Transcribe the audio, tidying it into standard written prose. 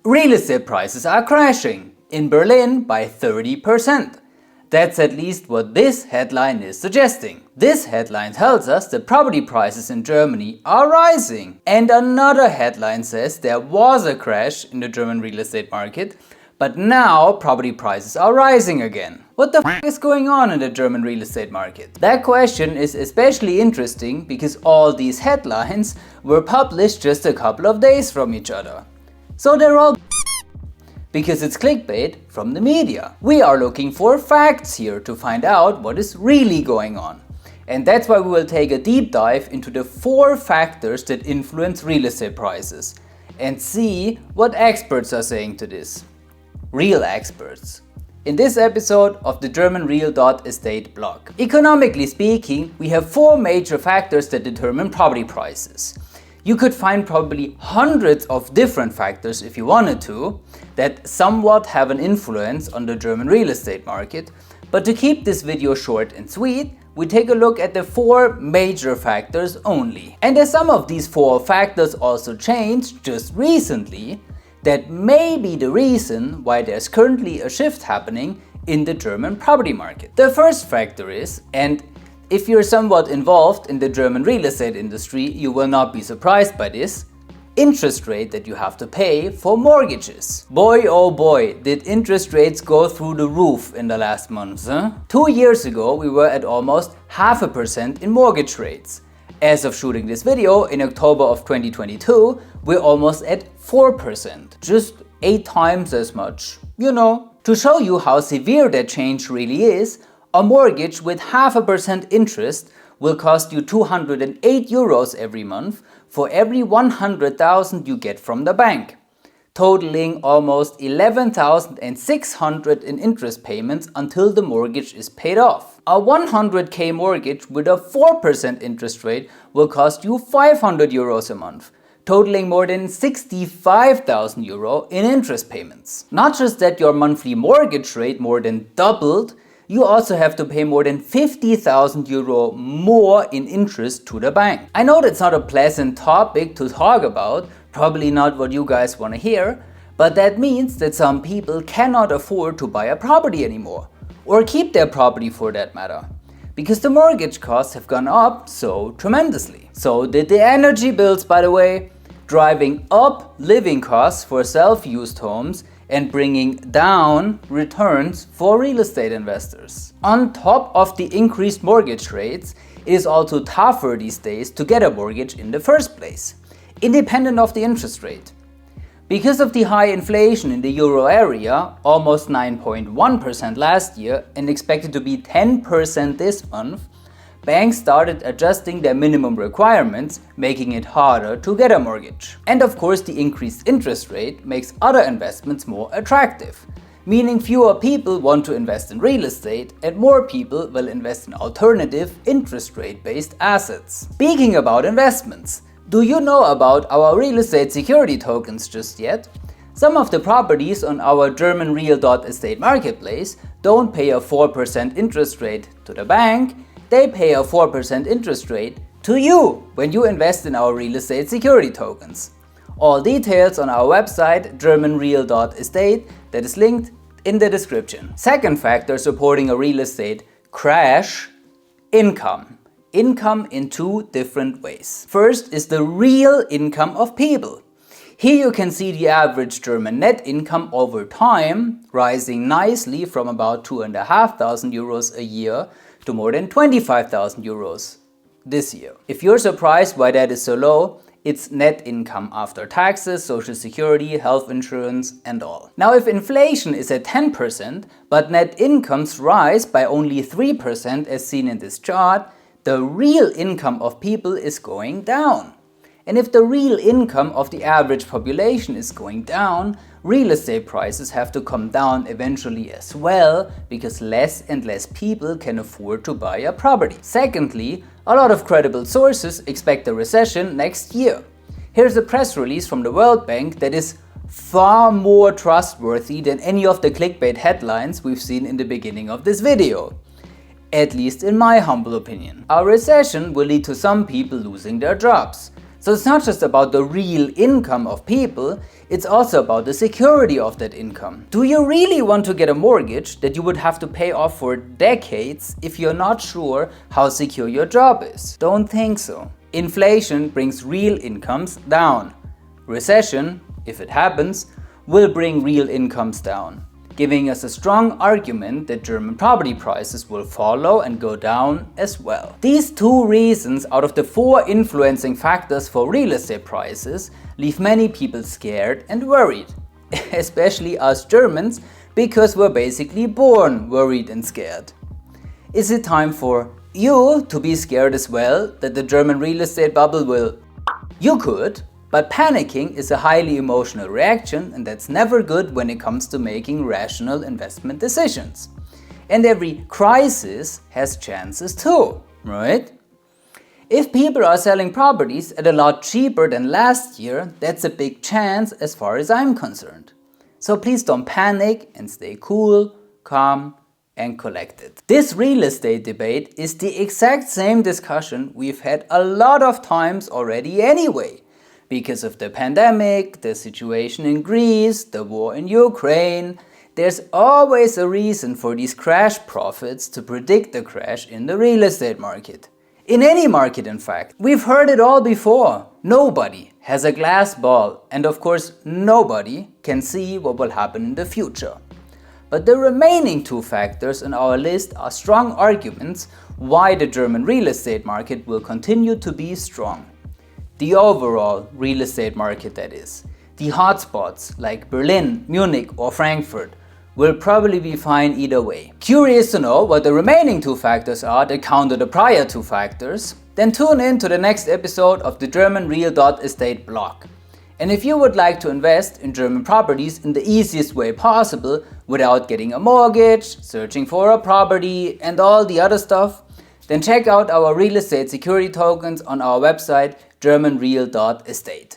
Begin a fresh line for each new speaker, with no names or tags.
Real estate prices are crashing, in Berlin by 30%. That's at least what this headline is suggesting. This headline tells us that property prices in Germany are rising. And another headline says there was a crash in the German real estate market, but now property prices are rising again. What the f is going on in the German real estate market? That question is especially interesting because all these headlines were published just a couple of days from each other. So they're all because it's clickbait from the media. We are looking for facts here to find out what is really going on. And that's why we will take a deep dive into the 4 factors that influence real estate prices and see what experts are saying to this. Real experts. In this episode of the GermanReal.Estate blog. Economically speaking, we have 4 major factors that determine property prices. You could find probably hundreds of different factors if you wanted to, that somewhat have an influence on the German real estate market, but to keep this video short and sweet, we take a look at the 4 major factors only. And as some of these 4 factors also changed just recently, that may be the reason why there's currently a shift happening in the German property market. The first factor is, and if you're somewhat involved in the German real estate industry, you will not be surprised by this, interest rate that you have to pay for mortgages. Boy oh boy, did interest rates go through the roof in the last months, huh? 2 years ago we were at almost 0.5% in mortgage rates. As of shooting this video in October of 2022, we're almost at 4%. Just 8 times as much, you know. To show you how severe that change really is, a mortgage with 0.5% interest will cost you 208 euros every month for every 100,000 you get from the bank, totaling almost 11,600 in interest payments until the mortgage is paid off. A 100k mortgage with a 4% interest rate will cost you 500 euros a month, totaling more than 65,000 euro in interest payments. Not just that your monthly mortgage rate more than doubled, you also have to pay more than 50,000 euro more in interest to the bank. I know that's not a pleasant topic to talk about, probably not what you guys want to hear, but that means that some people cannot afford to buy a property anymore, or keep their property for that matter, because the mortgage costs have gone up so tremendously. So did the energy bills, by the way, driving up living costs for self-used homes and bringing down returns for real estate investors. On top of the increased mortgage rates, it is also tougher these days to get a mortgage in the first place, independent of the interest rate. Because of the high inflation in the euro area, almost 9.1% last year and expected to be 10% this month, banks started adjusting their minimum requirements, making it harder to get a mortgage. And of course, the increased interest rate makes other investments more attractive, meaning fewer people want to invest in real estate and more people will invest in alternative interest rate-based assets. Speaking about investments, do you know about our real estate security tokens just yet? Some of the properties on our GermanReal.Estate marketplace don't pay a 4% interest rate to the bank, they pay a 4% interest rate to you when you invest in our real estate security tokens. All details on our website GermanReal.Estate that is linked in the description. Second factor supporting a real estate crash, income. Income in 2 different ways. First is the real income of people. Here you can see the average German net income over time rising nicely from about 2,500 euros a year to more than 25,000 euros this year. If you're surprised why that is so low, it's net income after taxes, social security, health insurance and all. Now if inflation is at 10%, but net incomes rise by only 3% as seen in this chart, the real income of people is going down. And if the real income of the average population is going down, real estate prices have to come down eventually as well, because less and less people can afford to buy a property. Secondly, a lot of credible sources expect a recession next year. Here's a press release from the World Bank that is far more trustworthy than any of the clickbait headlines we've seen in the beginning of this video. At least in my humble opinion. A recession will lead to some people losing their jobs. So it's not just about the real income of people, it's also about the security of that income. Do you really want to get a mortgage that you would have to pay off for decades if you're not sure how secure your job is? Don't think so. Inflation brings real incomes down. Recession, if it happens, will bring real incomes down, giving us a strong argument that German property prices will follow and go down as well. These 2 reasons out of the 4 influencing factors for real estate prices leave many people scared and worried, especially us Germans, because we're basically born worried and scared. Is it time for you to be scared as well that the German real estate bubble will? You could. But panicking is a highly emotional reaction, and that's never good when it comes to making rational investment decisions. And every crisis has chances too, right? If people are selling properties at a lot cheaper than last year, that's a big chance as far as I'm concerned. So please don't panic and stay cool, calm, and collected. This real estate debate is the exact same discussion we've had a lot of times already anyway. Because of the pandemic, the situation in Greece, the war in Ukraine, there's always a reason for these crash prophets to predict the crash in the real estate market. In any market, in fact. We've heard it all before. Nobody has a glass ball, and of course, nobody can see what will happen in the future. But the remaining 2 factors on our list are strong arguments why the German real estate market will continue to be strong. The overall real estate market, that is. The hotspots like Berlin, Munich or Frankfurt will probably be fine either way. Curious to know what the remaining 2 factors are that counter the prior 2 factors? Then tune in to the next episode of the GermanReal.Estate blog. And if you would like to invest in German properties in the easiest way possible without getting a mortgage, searching for a property and all the other stuff, then check out our real estate security tokens on our website GermanReal.Estate.